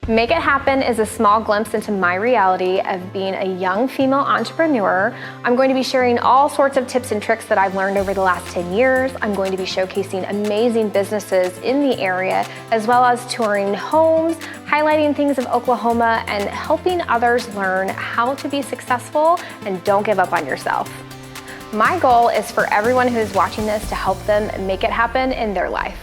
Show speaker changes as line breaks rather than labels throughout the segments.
Make It Happen is a small glimpse into my reality of being a young female entrepreneur. I'm going to be sharing all sorts of tips and tricks that I've learned over the last 10 years. I'm going to be showcasing amazing businesses in the area, as well as touring homes, highlighting things of Oklahoma, and helping others learn how to be successful and don't give up on yourself. My goal is for everyone who is watching this to help them make it happen in their life.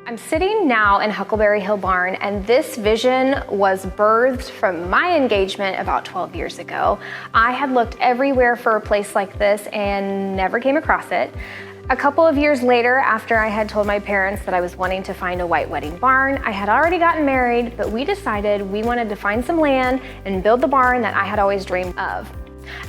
I'm sitting now in Huckleberry Hill Barn, and this vision was birthed from my engagement about 12 years ago. I had looked everywhere for a place like this and never came across it. A couple of years later, after I had told my parents that I was wanting to find a white wedding barn, I had already gotten married, but we decided we wanted to find some land and build the barn that I had always dreamed of.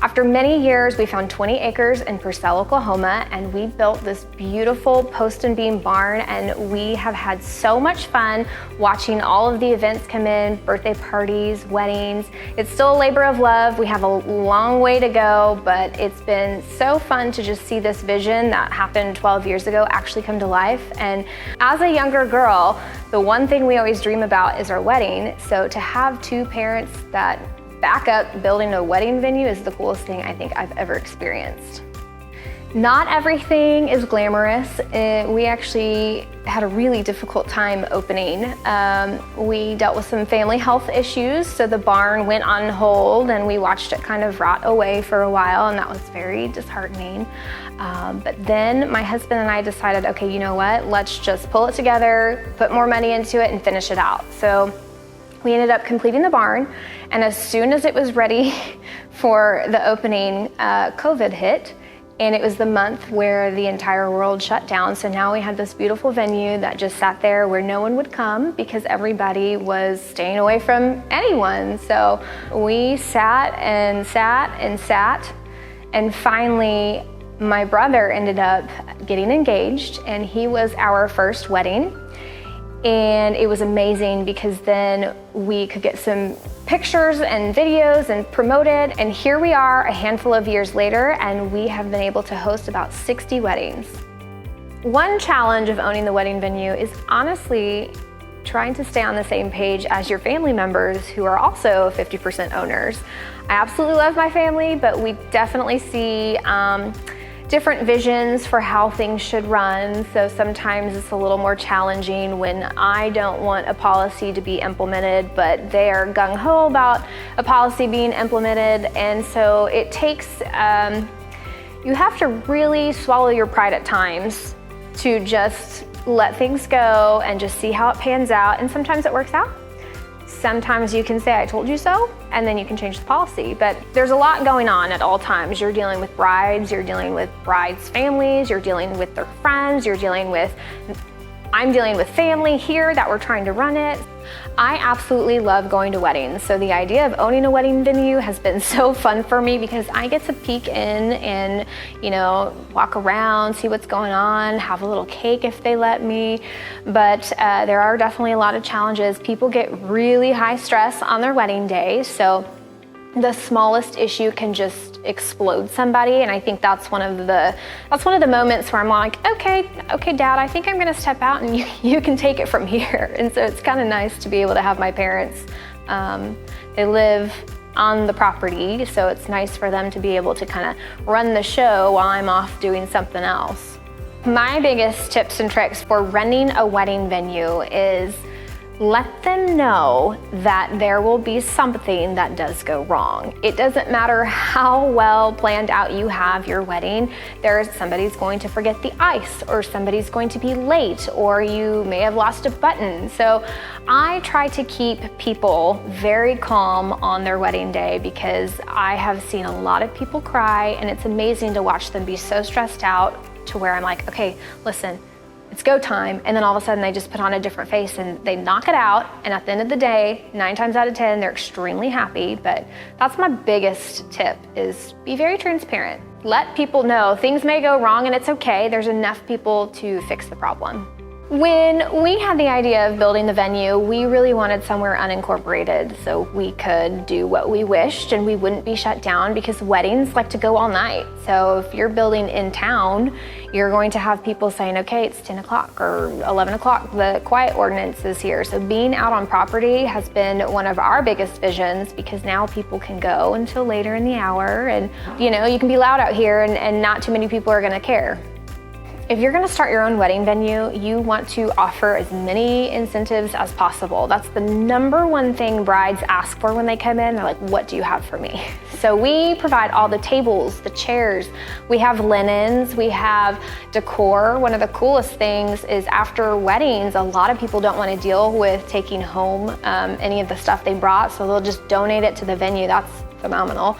After many years, we found 20 acres in Purcell, Oklahoma, and we built this beautiful post and beam barn, and we have had so much fun watching all of the events come in, birthday parties, weddings. It's still a labor of love. We have a long way to go, but it's been so fun to just see this vision that happened 12 years ago actually come to life. And as a younger girl, the one thing we always dream about is our wedding. So to have two parents that back up building a wedding venue is the coolest thing I think I've ever experienced. Not everything is glamorous. We actually had a really difficult time opening. We dealt with some family health issues, so the barn went on hold and we watched it kind of rot away for a while, and that was very disheartening. But then my husband and I decided, okay, you know what? Let's just pull it together, put more money into it, and finish it out. So we ended up completing the barn, and as soon as it was ready for the opening, COVID hit, and it was the month where the entire world shut down. So now we had this beautiful venue that just sat there where no one would come because everybody was staying away from anyone. So we sat and sat and sat, and finally my brother ended up getting engaged, and he was our first wedding. And it was amazing because then we could get some pictures and videos and promote it. And here we are a handful of years later, and we have been able to host about 60 weddings. One challenge of owning the wedding venue is honestly trying to stay on the same page as your family members who are also 50% owners. I absolutely love my family, but we definitely see different visions for how things should run. So sometimes it's a little more challenging when I don't want a policy to be implemented, but they are gung-ho about a policy being implemented. And so it takes, you have to really swallow your pride at times to just let things go and just see how it pans out. And sometimes it works out. Sometimes you can say, I told you so, and then you can change the policy. But there's a lot going on at all times. You're dealing with brides, you're dealing with brides' families, you're dealing with their friends, I'm dealing with family here that we're trying to run it. I absolutely love going to weddings. So the idea of owning a wedding venue has been so fun for me because I get to peek in and, walk around, see what's going on, have a little cake if they let me. But there are definitely a lot of challenges. People get really high stress on their wedding day. So the smallest issue can just explode somebody, and I think that's one of the moments where I'm like, okay, Dad, I think I'm gonna step out and you can take it from here. And so it's kind of nice to be able to have my parents, they live on the property, so it's nice for them to be able to kind of run the show while I'm off doing something else. My biggest tips and tricks for running a wedding venue is let them know that there will be something that does go wrong. It doesn't matter how well planned out you have your wedding. Somebody's going to forget the ice, or somebody's going to be late, or you may have lost a button. So I try to keep people very calm on their wedding day because I have seen a lot of people cry, and it's amazing to watch them be so stressed out to where I'm like, okay, listen, it's go time, and then all of a sudden they just put on a different face and they knock it out, and at the end of the day, 9 times out of 10, they're extremely happy. But that's my biggest tip, is be very transparent. Let people know things may go wrong and it's okay. There's enough people to fix the problem. When we had the idea of building the venue, we really wanted somewhere unincorporated so we could do what we wished and we wouldn't be shut down, because weddings like to go all night. So if you're building in town, you're going to have people saying, okay, it's 10 o'clock or 11 o'clock, the quiet ordinance is here. So being out on property has been one of our biggest visions, because now people can go until later in the hour, and you know, you can be loud out here and not too many people are gonna care. If you're gonna start your own wedding venue, you want to offer as many incentives as possible. That's the number one thing brides ask for when they come in. They're like, what do you have for me? So we provide all the tables, the chairs, we have linens, we have decor. One of the coolest things is after weddings, a lot of people don't wanna deal with taking home any of the stuff they brought, so they'll just donate it to the venue. That's phenomenal.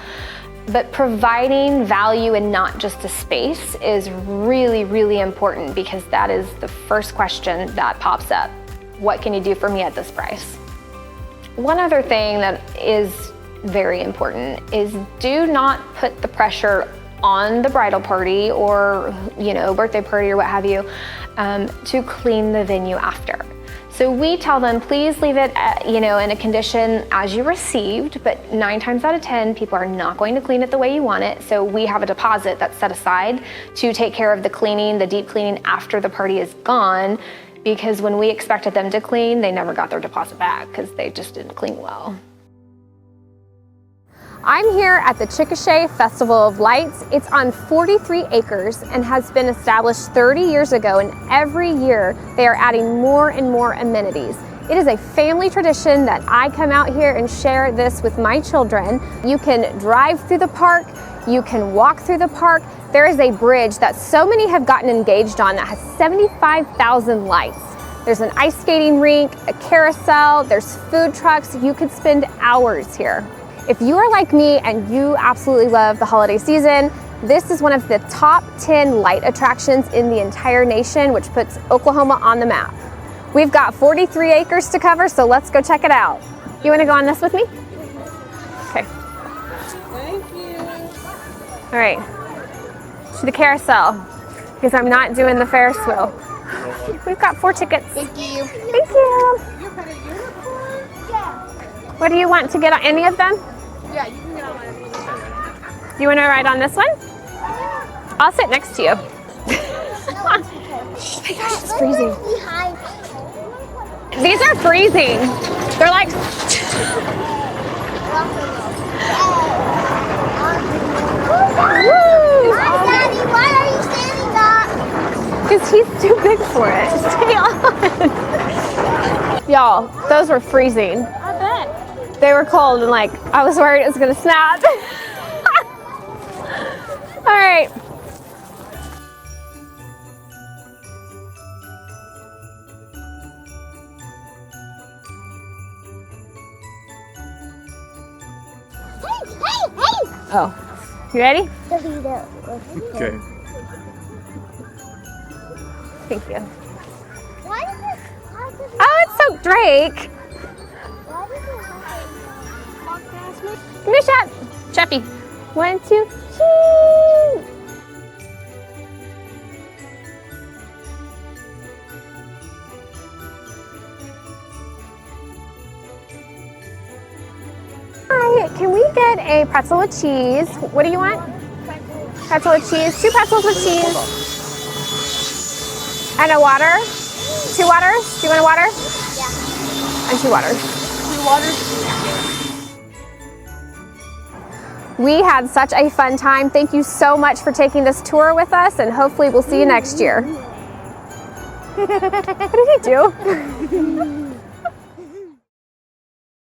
But providing value and not just a space is really, really important, because that is the first question that pops up. What can you do for me at this price? One other thing that is very important is do not put the pressure on the bridal party or, you know, birthday party or what have you, to clean the venue after. So we tell them, please leave it in a condition as you received, but 9 times out of 10, people are not going to clean it the way you want it. So we have a deposit that's set aside to take care of the cleaning, the deep cleaning after the party is gone, because when we expected them to clean, they never got their deposit back because they just didn't clean well. I'm here at the Chickasha Festival of Light. It's on 43 acres and has been established 30 years ago, and every year they are adding more and more amenities. It is a family tradition that I come out here and share this with my children. You can drive through the park, you can walk through the park. There is a bridge that so many have gotten engaged on that has 75,000 lights. There's an ice skating rink, a carousel, there's food trucks. You could spend hours here. If you are like me and you absolutely love the holiday season, this is one of the top 10 light attractions in the entire nation, which puts Oklahoma on the map. We've got 43 acres to cover, so let's go check it out. You want to go on this with me? Okay.
Thank you.
All right, to the carousel, because I'm not doing the Ferris wheel. We've got 4 tickets.
Thank you.
Thank you.
You got a unicorn? Yeah.
What do you want to get on any of them?
Yeah, you can get on one.
You want to ride on this one? I'll sit next to you. Oh my gosh, it's freezing. These are freezing. They're like... Woo!
Daddy, why are you standing up?
Because he's too big for it. Stay on. Y'all, those were freezing.
I bet.
They were cold and like, I was worried it was gonna snap. All right.
Hey!
Oh, you ready?
Okay.
Thank you.
Why does it
Oh, it's so Drake.
Why does it walk past me?
Give me a shot. Chappy. 1, 2, chee. Hi, can we get a pretzel with cheese? What do you want? Pretzel with cheese. 2 pretzels with cheese. And a water. 2 waters? Do you want a water?
Yeah.
And 2 waters.
2 waters?
We had such a fun time. Thank you so much for taking this tour with us, and hopefully we'll see you next year. What did he do?